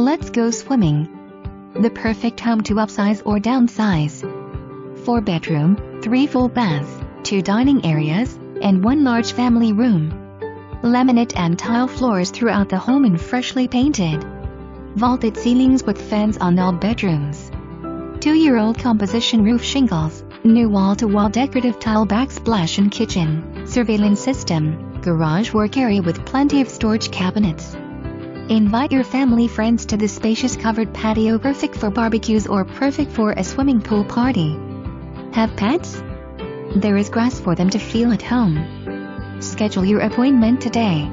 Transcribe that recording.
Let's go swimming. The perfect home to upsize or downsize. 4-bedroom, 3 full baths, 2 dining areas, and 1 large family room. Laminate and tile floors throughout the home and freshly painted. Vaulted ceilings with fans on all bedrooms. 2-year-old composition roof shingles, new wall-to-wall decorative tile backsplash in kitchen, surveillance system, garage work area with plenty of storage cabinets. Invite your family friends to the spacious covered patio, perfect for barbecues or perfect for a swimming pool party. Have pets? There is grass for them to feel at home. Schedule your appointment today.